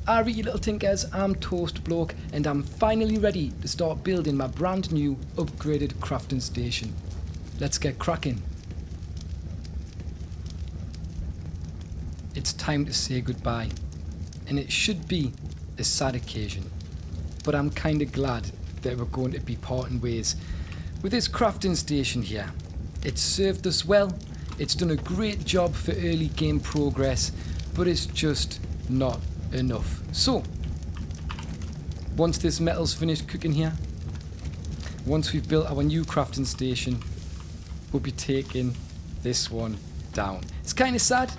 Alright you little tinkers, I'm Toastbloke and I'm finally ready to start building my brand new upgraded crafting station. Let's get cracking. It's time to say goodbye, and it should be a sad occasion, but I'm kinda glad that we're going to be parting ways with this crafting station here. It's served us well, it's done a great job for early game progress, but it's just not enough. So, once this metal's finished cooking here, once we've built our new crafting station, we'll be taking this one down. It's kind of sad,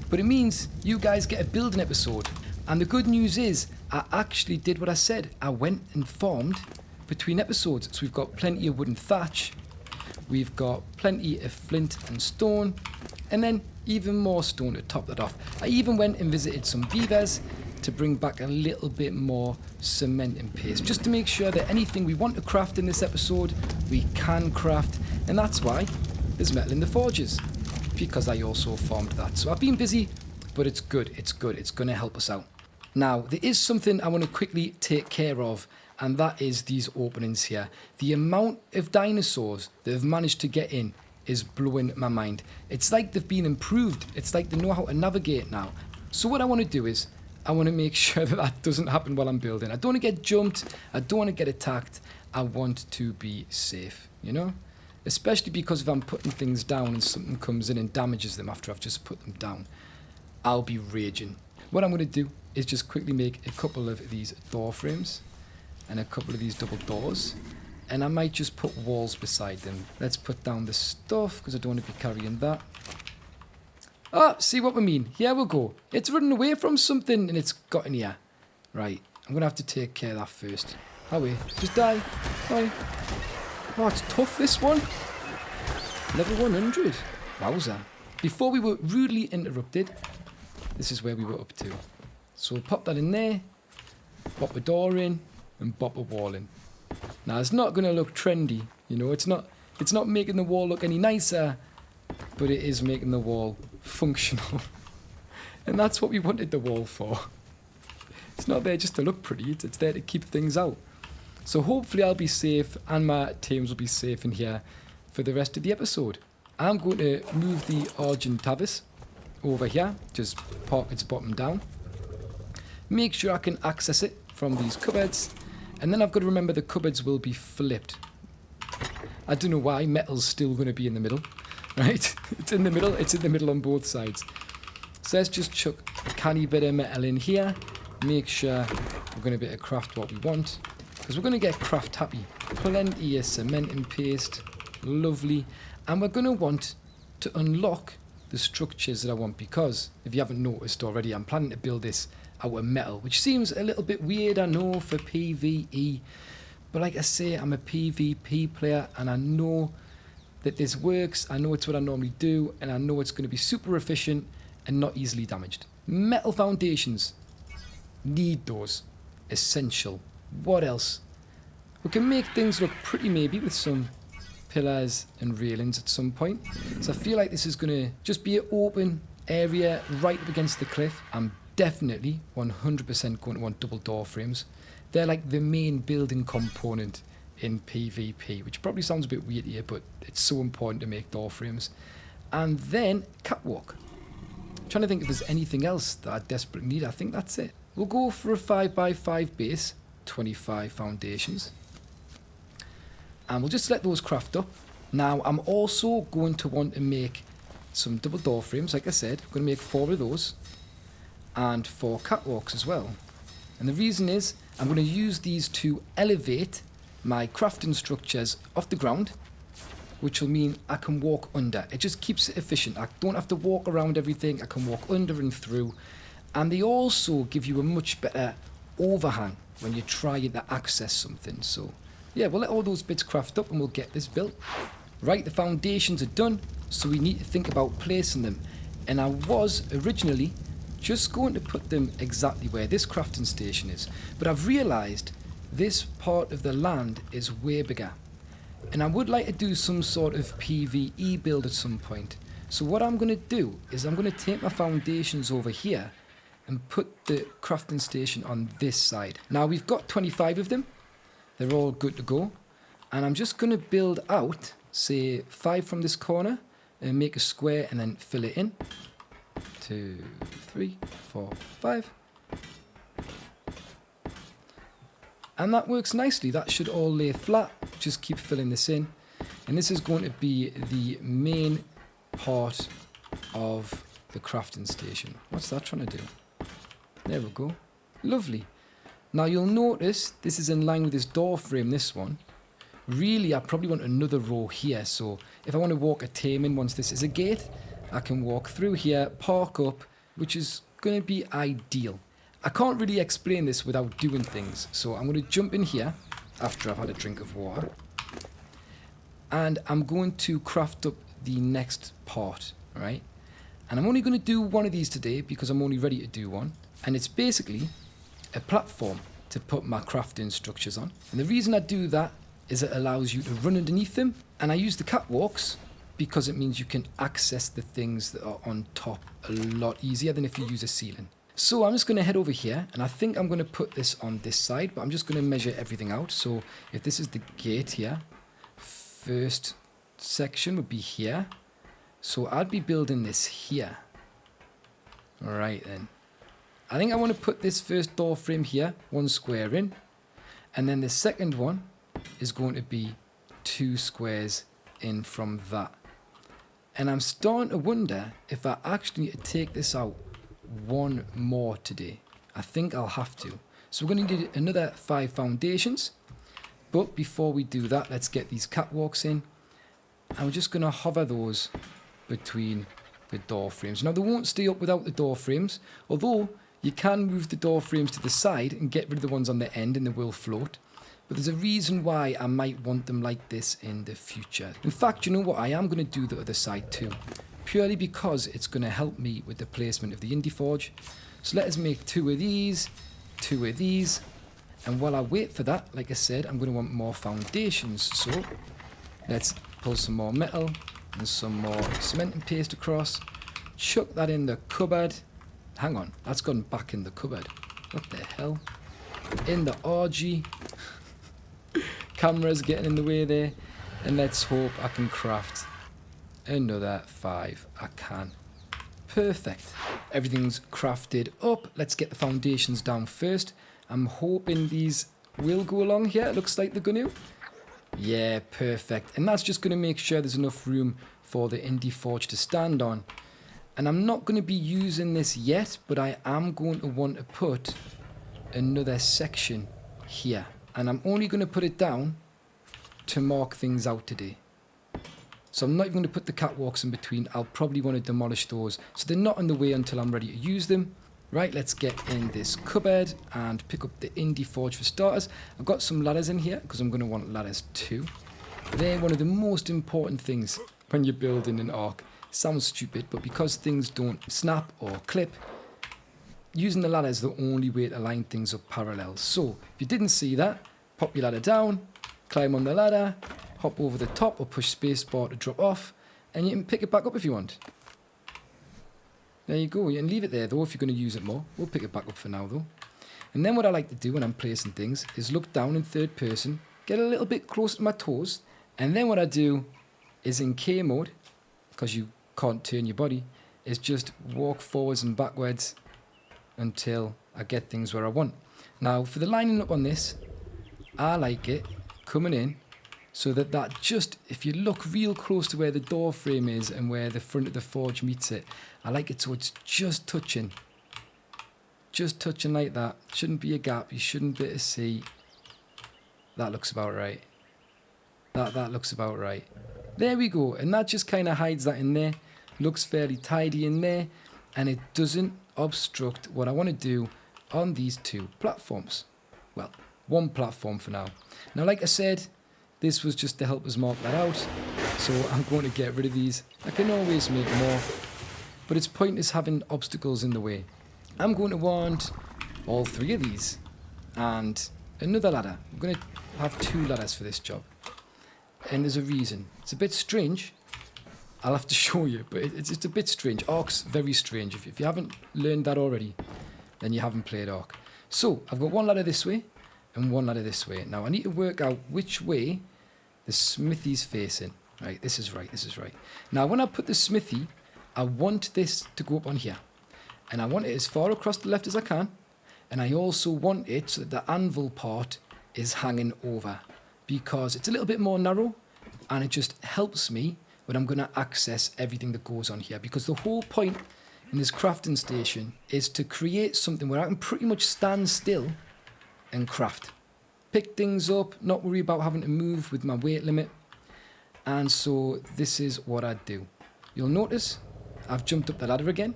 but it means you guys get a building episode. And the good news is, I actually did what I said. I went and farmed between episodes. So we've got plenty of wooden thatch, we've got plenty of flint and stone, and then even more stone to top that off. I even went and visited some beavers to bring back a little bit more cement and paste, just to make sure that anything we want to craft in this episode, we can craft. And that's why there's metal in the forges, because I also farmed that. So I've been busy, but it's good, it's good, it's going to help us out. Now, there is something I want to quickly take care of, and that is these openings here. The amount of dinosaurs that have managed to get in is blowing my mind. It's like they've been improved. It's like they know how to navigate now. So what I want to do is, I want to make sure that that doesn't happen while I'm building. I don't want to get jumped. I don't want to get attacked. I want to be safe, you know? Especially because if I'm putting things down and something comes in and damages them after I've just put them down, I'll be raging. What I'm going to do is just quickly make a couple of these door frames and a couple of these double doors. And I might just put walls beside them. Let's put down the stuff, because I don't want to be carrying that. Ah, see what we mean. Here we go. It's running away from something and it's got in here. Right, I'm going to have to take care of that first. Oh wait, just die. Die. Oh, it's tough, this one. Level 100. Wowza. Before we were rudely interrupted, this is where we were up to. So we'll pop that in there, pop a door in, and pop a wall in. Now it's not going to look trendy, you know, it's not making the wall look any nicer, but it is making the wall functional. And that's what we wanted the wall for. It's not there just to look pretty, it's there to keep things out. So hopefully I'll be safe and my teams will be safe in here for the rest of the episode. I'm going to move the Argentavis over here, just park its bottom down. Make sure I can access it from these cupboards. And then I've got to remember the cupboards will be flipped. I don't know why, metal's still going to be in the middle, right? It's in the middle on both sides. So let's just chuck a canny bit of metal in here. Make sure we're going to be able to craft what we want, because we're going to get craft happy. Plenty of cement and paste, lovely. And we're going to want to unlock the structures that I want, because if you haven't noticed already, I'm planning to build this out of metal, which seems a little bit weird, I know, for PvE, but like I say, I'm a PvP player and I know that this works. I know it's what I normally do, and I know it's going to be super efficient and not easily damaged. Metal foundations, need those, essential. What else? We can make things look pretty, maybe with some pillars and railings at some point. So I feel like this is going to just be an open area right up against the cliff. I'm definitely 100% going to want double door frames. They're like the main building component in PvP, which probably sounds a bit weird here, but it's so important to make door frames. And then catwalk. I'm trying to think if there's anything else that I desperately need. I think that's it. We'll go for a 5x5 base, 25 foundations. And we'll just let those craft up. Now, I'm also going to want to make some double door frames, like I said. I'm going to make 4 of those. And 4 catwalks as well. And the reason is, I'm going to use these to elevate my crafting structures off the ground, which will mean I can walk under. It just keeps it efficient. I don't have to walk around everything. I can walk under and through. And they also give you a much better overhang when you're trying to access something. So yeah, we'll let all those bits craft up and we'll get this built. Right, the foundations are done, so we need to think about placing them. And I was originally just going to put them exactly where this crafting station is, but I've realised this part of the land is way bigger, and I would like to do some sort of PvE build at some point. So what I'm going to do is I'm going to take my foundations over here and put the crafting station on this side. Now we've got 25 of them. They're all good to go. And I'm just going to build out, say, 5 from this corner and make a square and then fill it in. 2, 3, 4, 5. And that works nicely. That should all lay flat. Just keep filling this in. And this is going to be the main part of the crafting station. What's that trying to do? There we go. Lovely. Now you'll notice this is in line with this door frame, this one. Really, I probably want another row here. So if I want to walk a tame in once this is a gate, I can walk through here, park up, which is going to be ideal. I can't really explain this without doing things. So I'm going to jump in here after I've had a drink of water. And I'm going to craft up the next part, right? And I'm only going to do one of these today because I'm only ready to do one. And it's basically a platform to put my crafting structures on. And the reason I do that is it allows you to run underneath them. And I use the catwalks because it means you can access the things that are on top a lot easier than if you use a ceiling. So I'm just going to head over here, and I think I'm going to put this on this side, but I'm just going to measure everything out. So if this is the gate here, first section would be here. So I'd be building this here. All right then. I think I want to put this first door frame here, 1 square in, and then the second one is going to be 2 squares in from that. And I'm starting to wonder if I actually need to take this out one more today. I think I'll have to. So we're going to need another 5 foundations. But before we do that, let's get these catwalks in. And we're just going to hover those between the door frames. Now they won't stay up without the door frames, although you can move the door frames to the side and get rid of the ones on the end and they will float. But there's a reason why I might want them like this in the future. In fact, you know what? I am going to do the other side too. Purely because it's going to help me with the placement of the Indie Forge. So let us make 2 of these, 2 of these. And while I wait for that, like I said, I'm going to want more foundations. So let's pull some more metal and some more cement and paste across. Chuck that in the cupboard. Hang on, that's gone back in the cupboard. What the hell? In the RG. Camera's getting in the way there. And let's hope I can craft another 5. I can. Perfect. Everything's crafted up. Let's get the foundations down first. I'm hoping these will go along here. It looks like they're going to. Yeah, perfect. And that's just going to make sure there's enough room for the Indie Forge to stand on. And I'm not going to be using this yet, but I am going to want to put another section here. And I'm only going to put it down to mark things out today. So I'm not even going to put the catwalks in between. I'll probably want to demolish those. So they're not in the way until I'm ready to use them. Right, let's get in this cupboard and pick up the Indie Forge for starters. I've got some ladders in here because I'm going to want ladders too. They're one of the most important things when you're building an ARK. Sounds stupid, but because things don't snap or clip, using the ladder is the only way to line things up parallel. So if you didn't see that, pop your ladder down, climb on the ladder, hop over the top or push spacebar to drop off, and you can pick it back up if you want. There you go. You can leave it there though if you're going to use it more. We'll pick it back up for now though. And then what I like to do when I'm placing things is look down in third person, get a little bit close to my toes, and then what I do is in K mode, because you can't turn your body, is just walk forwards and backwards until I get things where I want. Now for the lining up on this, I like it coming in so that just, if you look real close to where the door frame is and where the front of the forge meets it, I like it so it's just touching like that. Shouldn't be a gap, you shouldn't be able to see. That looks about right. That looks about right. There we go, and that just kind of hides that in there. Looks fairly tidy in there, and it doesn't obstruct what I want to do on these 2 platforms. Well, 1 platform for now. Now, like I said, this was just to help us mark that out, so I'm going to get rid of these. I can always make more, but it's pointless having obstacles in the way. I'm going to want all 3 of these, and another ladder. I'm going to have 2 ladders for this job, and there's a reason. It's a bit strange. I'll have to show you, but it's a bit strange. ARK's very strange. If you haven't learned that already, then you haven't played ARK. So I've got one ladder this way and one ladder this way. Now I need to work out which way the smithy's facing. Right, this is right, this is right. Now when I put the smithy, I want this to go up on here. And I want it as far across the left as I can. And I also want it so that the anvil part is hanging over, because it's a little bit more narrow and it just helps me when I'm going to access everything that goes on here. Because the whole point in this crafting station is to create something where I can pretty much stand still and craft. Pick things up, not worry about having to move with my weight limit. And so this is what I do. You'll notice I've jumped up the ladder again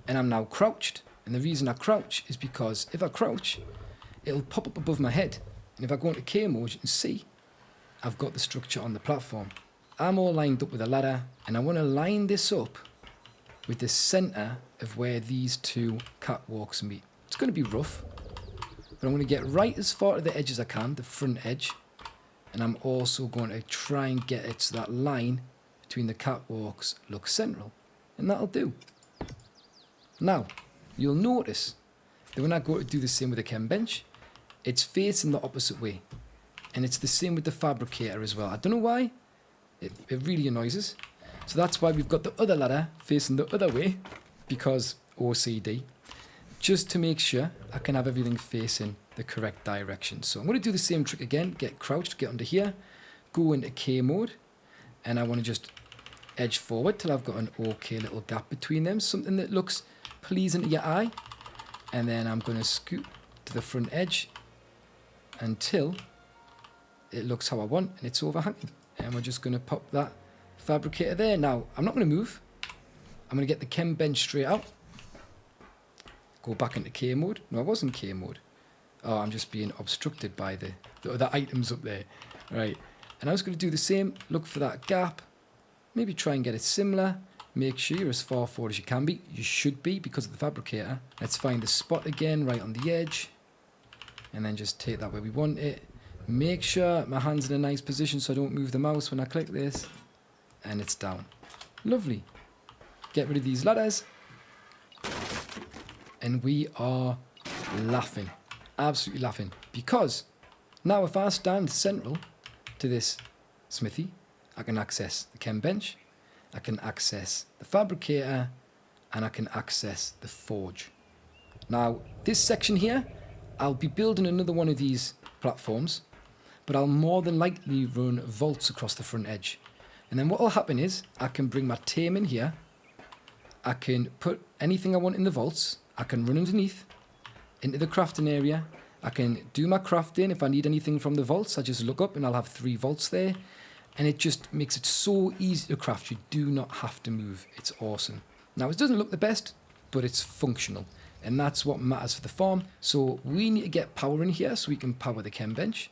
and I'm now crouched. And the reason I crouch is because if I crouch, it'll pop up above my head. And if I go into K mode, you can see I've got the structure on the platform. I'm all lined up with a ladder and I want to line this up with the center of where these two catwalks meet. It's going to be rough, but I'm going to get right as far to the edge as I can, the front edge. And I'm also going to try and get it so that line between the catwalks looks central. And that'll do. Now, you'll notice that when I go to do the same with the chem bench, it's facing the opposite way. And it's the same with the fabricator as well. I don't know why. It really annoys us. So that's why we've got the other ladder facing the other way, because OCD, just to make sure I can have everything facing the correct direction. So I'm going to do the same trick again, get crouched, get under here, go into K mode, and I want to just edge forward till I've got an okay little gap between them, something that looks pleasing to your eye. And then I'm going to scoot to the front edge until it looks how I want and it's overhanging. And we're just going to pop that fabricator there. Now, I'm not going to move. I'm going to get the chem bench straight out. Go back into K mode. No, I was in K mode. Oh, I'm just being obstructed by the other items up there. Right. And I was going to do the same. Look for that gap. Maybe try and get it similar. Make sure you're as far forward as you can be. You should be because of the fabricator. Let's find the spot again right on the edge. And then just take that where we want it. Make sure my hand's in a nice position so I don't move the mouse when I click this. And it's down. Lovely. Get rid of these ladders. And we are laughing. Absolutely laughing. Because now if I stand central to this smithy, I can access the chem bench, I can access the fabricator, and I can access the forge. Now, this section here, I'll be building another one of these platforms, but I'll more than likely run vaults across the front edge. And then what will happen is, I can bring my tame in here, I can put anything I want in the vaults, I can run underneath, into the crafting area, I can do my crafting. If I need anything from the vaults, I just look up and I'll have 3 vaults there. And it just makes it so easy to craft. You do not have to move. It's awesome. Now, it doesn't look the best, but it's functional. And that's what matters for the farm. So we need to get power in here so we can power the chem bench.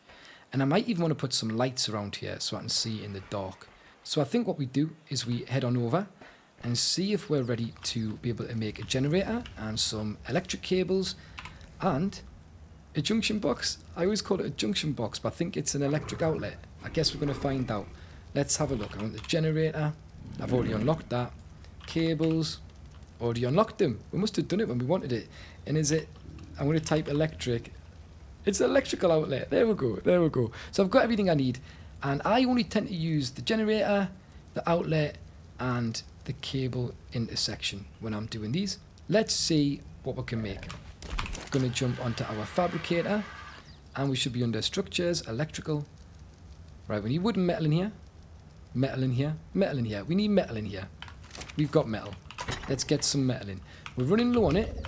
And I might even want to put some lights around here so I can see in the dark. So I think what we do is we head on over and see if we're ready to be able to make a generator and some electric cables and a junction box. I always call it a junction box, but I think it's an electric outlet. I guess we're going to find out. Let's have a look. I want the generator. I've already unlocked that. Cables. Already unlocked them. We must have done it when we wanted it. And is it... I'm going to type electric. It's an electrical outlet. There we go. There we go. So I've got everything I need. And I only tend to use the generator, the outlet, and the cable intersection when I'm doing these. Let's see what we can make. I'm going to jump onto our fabricator. And we should be under structures, electrical. Right, we need wood and metal in here. Metal in here. Metal in here. We need metal in here. We've got metal. Let's get some metal in. We're running low on it.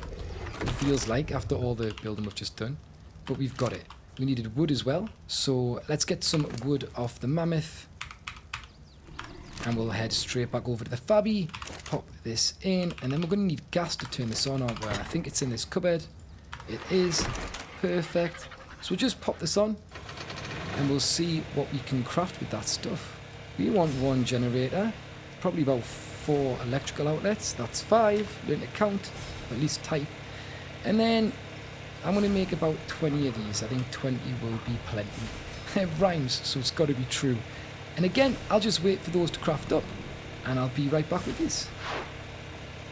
It feels like after all the building we've just done. But we've got it. We needed wood as well. So let's get some wood off the mammoth. And we'll head straight back over to the fabby. Pop this in. And then we're going to need gas to turn this on, aren't we? I think it's in this cupboard. It is. Perfect. So we'll just pop this on. And we'll see what we can craft with that stuff. We want 1 generator, probably about 4 electrical outlets. That's 5. Learn to count, or at least type. And then I'm going to make about 20 of these. I think 20 will be plenty. It rhymes, so it's got to be true. And again, I'll just wait for those to craft up, and I'll be right back with this.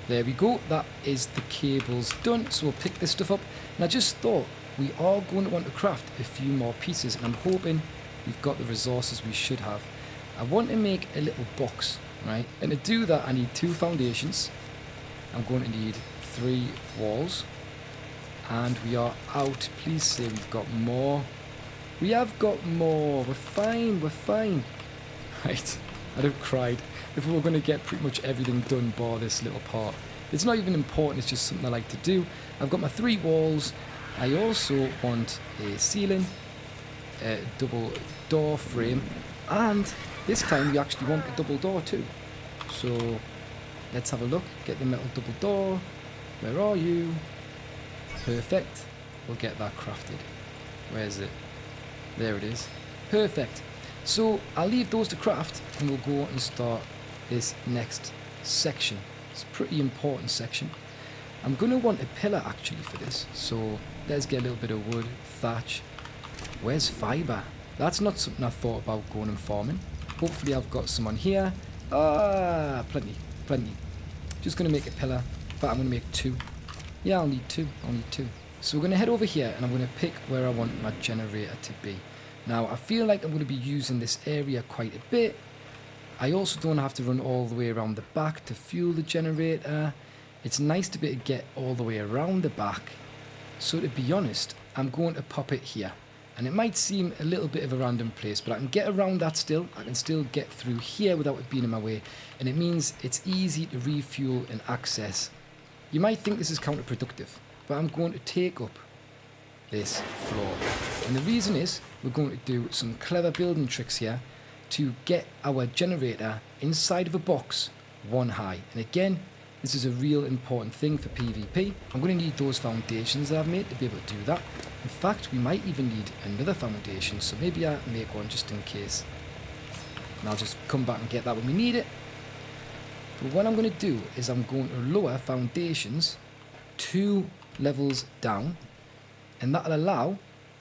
There we go, that is the cables done. So we'll pick this stuff up. And I just thought we are going to want to craft a few more pieces, and I'm hoping we've got the resources we should have. I want to make a little box, right? And to do that I need 2 foundations. I'm going to need 3 walls. And we are out. Please say we've got more. We have got more. We're fine, we're fine. Right, I'd have cried if we were going to get pretty much everything done bar this little part. It's not even important, it's just something I like to do. I've got my 3 walls. I also want a ceiling, a double door frame, and this time we actually want a double door too. So let's have a look. Get the metal double door. Where are you? Perfect. We'll get that crafted. Where is it? There it is. Perfect. So I'll leave those to craft and we'll go and start this next section. It's a pretty important section. I'm going to want a pillar actually for this. So let's get a little bit of wood, thatch. Where's fibre? That's not something I thought about going and farming. Hopefully I've got some on here. Ah, plenty, plenty. Just going to make a pillar, but I'm going to make 2. Yeah, I'll need 2. I'll need 2. So we're going to head over here and I'm going to pick where I want my generator to be. Now, I feel like I'm going to be using this area quite a bit. I also don't have to run all the way around the back to fuel the generator. It's nice to be able to get all the way around the back. So to be honest, I'm going to pop it here. And it might seem a little bit of a random place, but I can get around that still. I can still get through here without it being in my way. And it means it's easy to refuel and access. You might think this is counterproductive, but I'm going to take up this floor. And the reason is we're going to do some clever building tricks here to get our generator inside of a box 1 high. And again, this is a real important thing for PvP. I'm going to need those foundations that I've made to be able to do that. In fact, we might even need another foundation, so maybe I make one just in case. And I'll just come back and get that when we need it. But what I'm going to do is I'm going to lower foundations 2 levels down, and that'll allow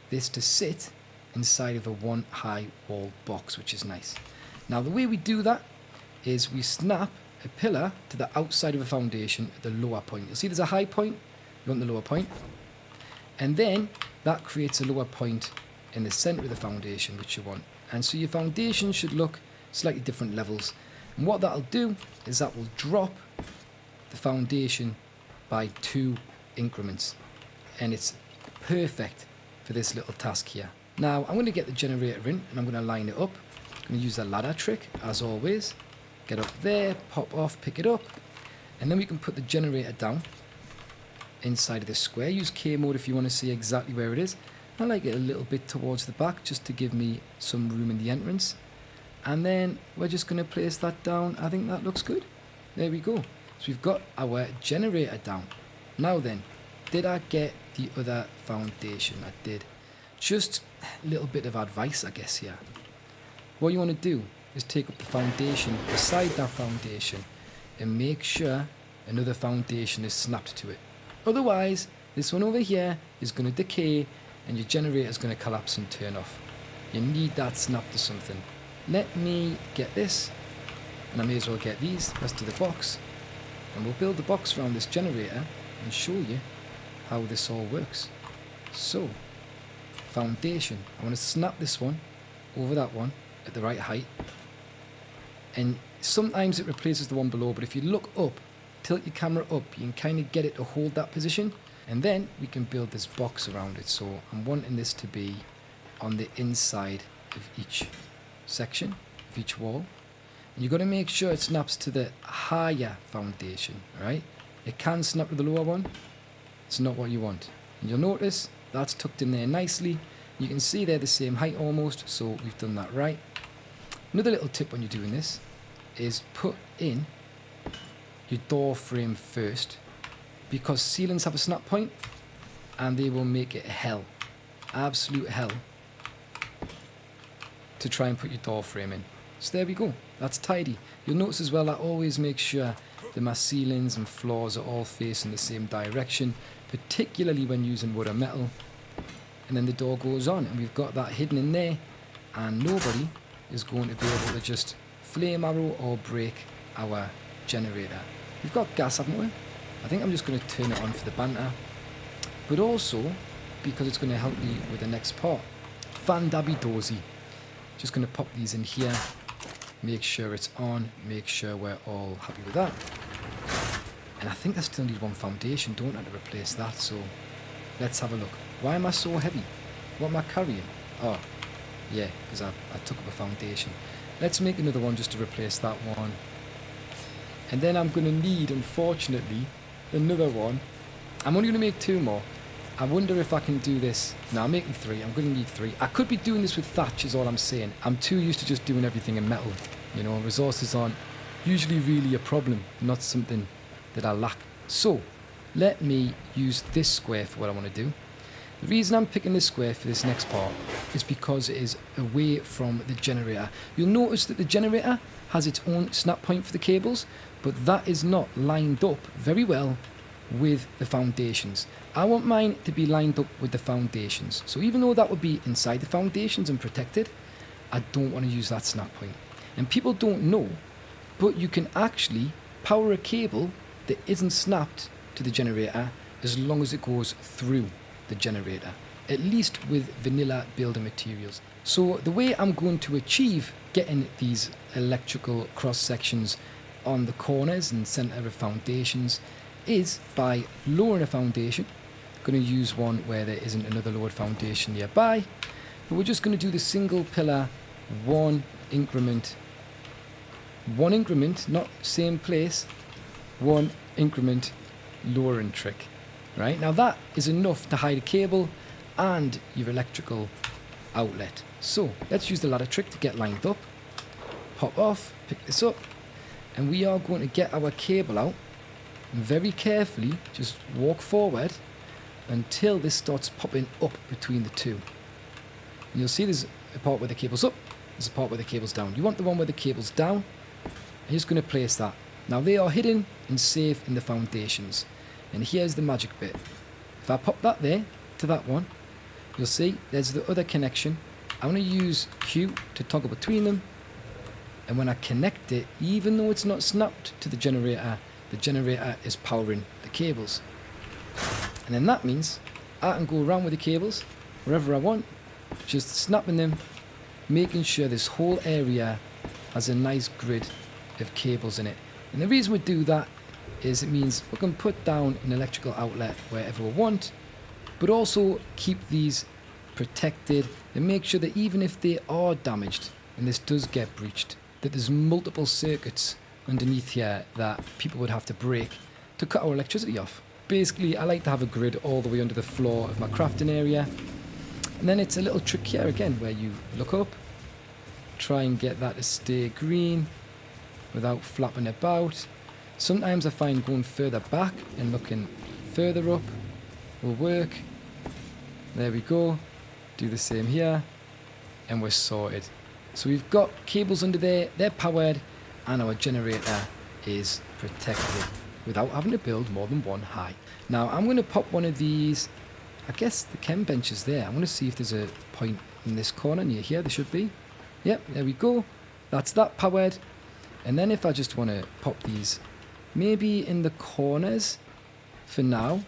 this to sit inside of a 1 high wall box, which is nice. Now the way we do that is we snap a pillar to the outside of a foundation at the lower point. You'll see there's a high point, you want the lower point, and then that creates a lower point in the center of the foundation, which you want. And so your foundation should look slightly different levels. And what that'll do is that will drop the foundation by 2 increments. And it's perfect for this little task here. Now I'm going to get the generator in and I'm going to line it up. I'm going to use the ladder trick as always. Get up there, pop off, pick it up. And then we can put the generator down inside of this square. Use K mode if you want to see exactly where it is. I like it a little bit towards the back just to give me some room in the entrance. And then we're just going to place that down. I think that looks good. There we go. So we've got our generator down. Now then, did I get the other foundation? I did. Just a little bit of advice, I guess, here. What you want to do is take up the foundation beside that foundation and make sure another foundation is snapped to it. Otherwise, this one over here is going to decay and your generator is going to collapse and turn off. You need that snapped to something. Let me get this, and I may as well get these, rest of the box, and we'll build the box around this generator and show you how this all works. So, foundation. I want to snap this one over that one at the right height. And sometimes it replaces the one below, but if you look up, tilt your camera up, you can kind of get it to hold that position. And then we can build this box around it. So I'm wanting this to be on the inside of each section, of each wall. And you've got to make sure it snaps to the higher foundation, right? It can snap to the lower one. It's not what you want. And you'll notice that's tucked in there nicely. You can see they're the same height almost, so we've done that right. Another little tip when you're doing this is put in your door frame first, because ceilings have a snap point and they will make it hell, absolute hell, to try and put your door frame in. So there we go, that's tidy. You'll notice as well I always make sure that my ceilings and floors are all facing the same direction, particularly when using wood or metal. And then the door goes on and we've got that hidden in there, and nobody is going to be able to just flame arrow or break our generator. we've got gas, haven't we? I think I'm just going to turn it on for the banter. But also, because it's going to help me with the next part. Fan dabby dozy. Just going to pop these in here. Make sure it's on. Make sure we're all happy with that. And I think I still need one foundation, don't I, to replace that. So, let's have a look. Why am I so heavy? What am I carrying? Oh, yeah, because I took up a foundation. Let's make another one just to replace that one. And then I'm going to need, unfortunately, another one. I'm only going to make 2 more. I wonder if I can do this. No, I'm making 3. I'm going to need 3. I could be doing this with thatch is all I'm saying. I'm too used to just doing everything in metal. You know, resources aren't usually really a problem, not something that I lack. So, let me use this square for what I want to do. The reason I'm picking this square for this next part is because it is away from the generator. You'll notice that the generator has its own snap point for the cables, but that is not lined up very well with the foundations. I want mine to be lined up with the foundations. So even though that would be inside the foundations and protected, I don't want to use that snap point. And people don't know, but you can actually power a cable that isn't snapped to the generator as long as it goes through the generator, at least with vanilla builder materials. So the way I'm going to achieve getting these electrical cross sections on the corners and center of foundations is by lowering a foundation. I'm going to use one where there isn't another lowered foundation nearby, but we're just going to do the single pillar one increment, not same place, one increment lowering trick. Right, now that is enough to hide a cable and your electrical outlet. So let's use the ladder trick to get lined up. Pop off, pick this up, and we are going to get our cable out and very carefully just walk forward until this starts popping up between the two. And you'll see there's a part where the cable's up, there's a part where the cable's down. You want the one where the cable's down. I'm just going to place that. Now they are hidden and safe in the foundations. And here's the magic bit. If I pop that there to that one, you'll see there's the other connection. I want to use Q to toggle between them. And when I connect it, even though it's not snapped to the generator is powering the cables. And then that means I can go around with the cables wherever I want, just snapping them, making sure this whole area has a nice grid of cables in it. And the reason we do that is it means we can put down an electrical outlet wherever we want, but also keep these protected and make sure that even if they are damaged and this does get breached, that there's multiple circuits underneath here that people would have to break to cut our electricity off. Basically, I like to have a grid all the way under the floor of my crafting area. And then it's a little trick here again where you look up, try and get that to stay green without flapping about. Sometimes I find going further back and looking further up will work. There we go. Do the same here. And we're sorted. So we've got cables under there, they're powered, and our generator is protected without having to build more than one high. Now I'm going to pop one of these, I guess the chem bench is there. I'm going to see if there's a point in this corner near here. There should be. Yep, there we go. That's that powered. And then if I just want to pop these maybe in the corners for now,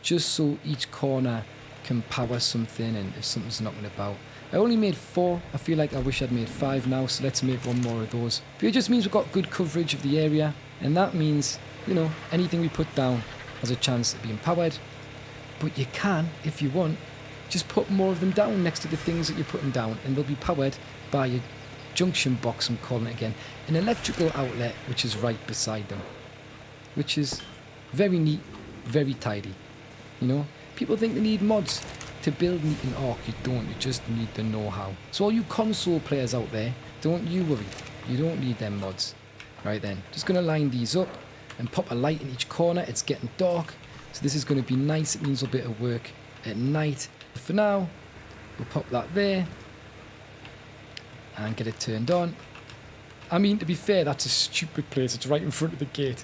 just so each corner can power something and if something's knocking about. I only made 4. I feel like I wish I'd made 5 now, so let's make 1 more of those. But it just means we've got good coverage of the area, and that means, you know, anything we put down has a chance of being powered. But you can, if you want, just put more of them down next to the things that you're putting down, and they'll be powered by a junction box, I'm calling it again, an electrical outlet which is right beside them, which is very neat, very tidy. You know, people think they need mods to build neat in ARK. You don't, you just need the know-how. So all you console players out there, don't you worry, you don't need them mods. Right then, just going to line these up and pop a light in each corner. It's getting dark, so this is going to be nice. It means a bit of work at night. But for now, we'll pop that there and get it turned on. I mean, to be fair, that's a stupid place. It's right in front of the gate.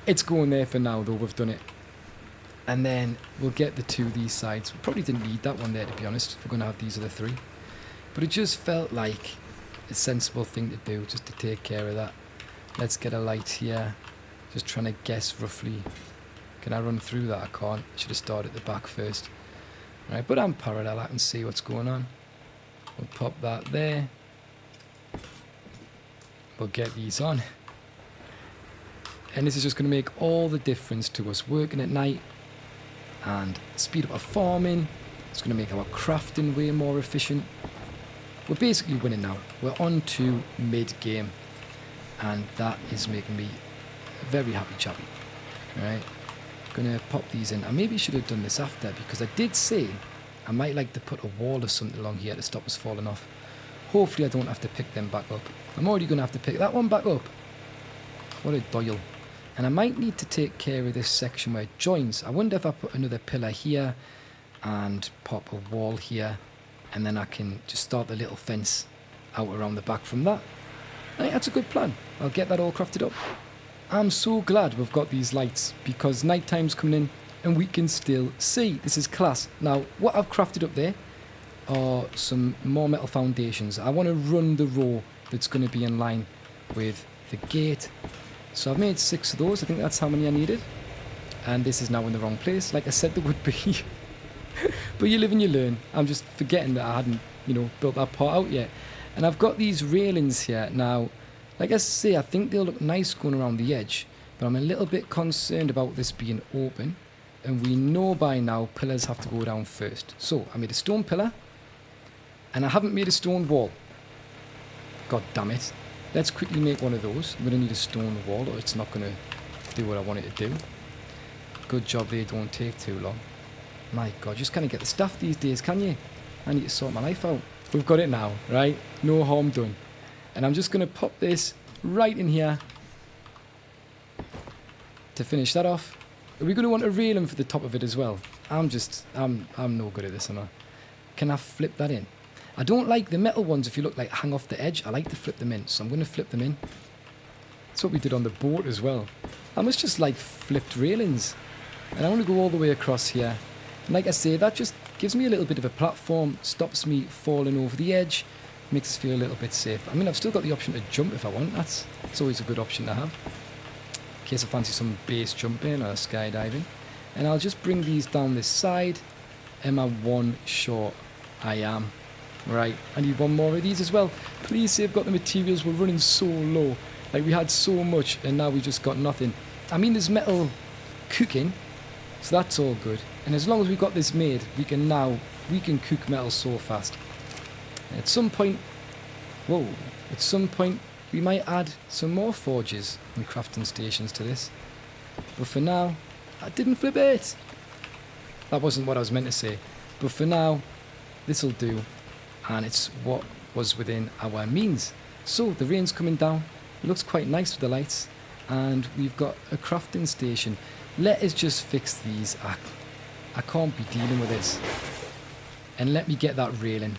It's going there for now, though. We've done it. And then we'll get the 2 these sides. We probably didn't need that one there, to be honest, if we're going to have these other 3. But it just felt like a sensible thing to do, just to take care of that. Let's get a light here. Just trying to guess roughly. Can I run through that? I can't. I should have started at the back first. Right, but I'm parallel. I can see what's going on. We'll pop that there. We'll get these on. And this is just going to make all the difference to us working at night and speed up our farming. It's going to make our crafting way more efficient. We're basically winning now. We're on to mid-game. And that is making me a very happy chappy. Alright. Gonna pop these in. I maybe should have done this after, because I did say I might like to put a wall or something along here to stop us falling off. Hopefully I don't have to pick them back up. I'm already gonna have to pick that one back up. What a doyle. And I might need to take care of this section where it joins. I wonder if I put another pillar here and pop a wall here, and then I can just start the little fence out around the back from that. I think that's a good plan. I'll get that all crafted up. I'm so glad we've got these lights, because night time's coming in and we can still see. This is class. Now, what I've crafted up there are some more metal foundations. I want to run the row that's going to be in line with the gate. So I've made 6 of those. I think that's how many I needed. And this is now in the wrong place, like I said there would be. But you live and you learn. I'm just forgetting that I hadn't, built that part out yet. And I've got these railings here. Now, like I say, I think they'll look nice going around the edge, but I'm a little bit concerned about this being open, and we know by now pillars have to go down first. So I made a stone pillar, and I haven't made a stone wall. God damn it. Let's quickly make one of those. I'm going to need a stone wall, or it's not going to do what I want it to do. Good job they don't take too long. My God, you just can't get the stuff these days, can you? I need to sort my life out. We've got it now, right? No harm done. And I'm just going to pop this right in here to finish that off. Are we going to want a railing for the top of it as well? I'm no good at this, am I? Can I flip that in? I don't like the metal ones, if you look, like hang off the edge. I like to flip them in, so I'm going to flip them in. That's what we did on the boat as well. I must just like flipped railings. And I want to go all the way across here. And like I say, that just gives me a little bit of a platform, stops me falling over the edge, makes us feel a little bit safe. I mean, I've still got the option to jump if I want. It's always a good option to have, in case I fancy some base jumping or skydiving. And I'll just bring these down this side. Am I one short? I am. Right, I need one more of these as well. Please say I've got the materials. We're running so low. Like, we had so much and now we just got nothing. I mean, there's metal cooking, so that's all good. And as long as we've got this made, we can cook metal so fast. At some point, we might add some more forges and crafting stations to this. But for now, I didn't flip it. That wasn't what I was meant to say. But for now, this'll do. And it's what was within our means. So the rain's coming down. It looks quite nice with the lights. And we've got a crafting station. Let us just fix these. I can't be dealing with this. And let me get that railing.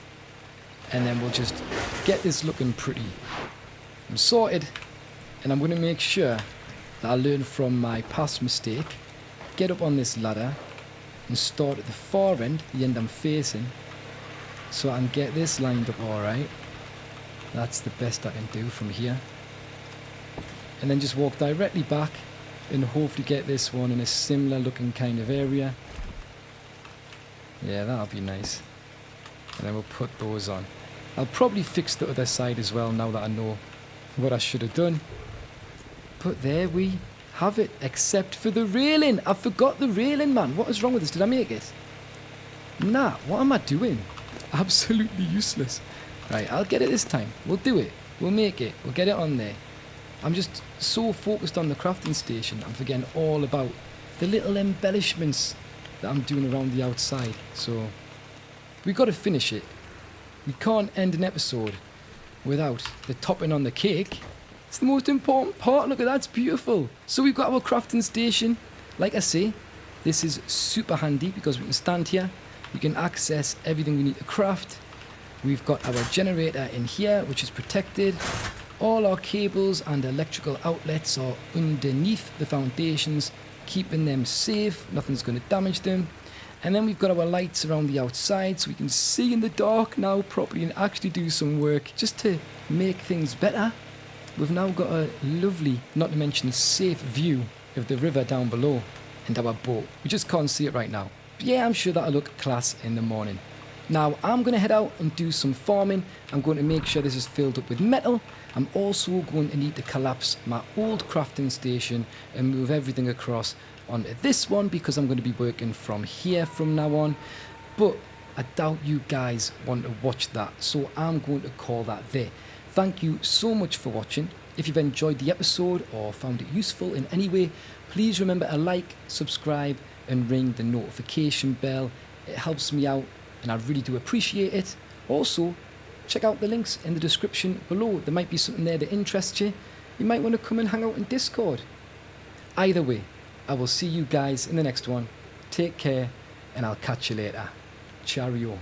And then we'll just get this looking pretty. I'm sorted. And I'm going to make sure that I learn from my past mistake. Get up on this ladder. And start at the far end, the end I'm facing. So I can get this lined up alright. That's the best I can do from here. And then just walk directly back. And hopefully get this one in a similar looking kind of area. Yeah, that'll be nice. And then we'll put those on. I'll probably fix the other side as well now that I know what I should have done. But there we have it, except for the railing. I forgot the railing, man. What is wrong with this? Did I make it? Nah, what am I doing? Absolutely useless. Right, I'll get it this time. We'll do it. We'll make it. We'll get it on there. I'm just so focused on the crafting station, I'm forgetting all about the little embellishments that I'm doing around the outside. So we got to finish it. We can't end an episode without the topping on the cake. It's the most important part. Look at that, it's beautiful. So we've got our crafting station. Like I say, this is super handy because we can stand here. We can access everything we need to craft. We've got our generator in here, which is protected. All our cables and electrical outlets are underneath the foundations, keeping them safe. Nothing's going to damage them. And then we've got our lights around the outside so we can see in the dark now properly and actually do some work just to make things better. we've now got a lovely, not to mention safe view of the river down below and our boat. We just can't see it right now. But yeah, I'm sure that'll look class in the morning. Now, I'm going to head out and do some farming. I'm going to make sure this is filled up with metal. I'm also going to need to collapse my old crafting station and move everything across onto this one because I'm going to be working from here from now on. But I doubt you guys want to watch that, so I'm going to call that there. Thank you so much for watching. If you've enjoyed the episode or found it useful in any way, please remember to like, subscribe and ring the notification bell. It helps me out and I really do appreciate it. Also, check out the links in the description below. There might be something there that interests you. You might want to come and hang out in Discord. Either way, I will see you guys in the next one. Take care and I'll catch you later. Cheerio.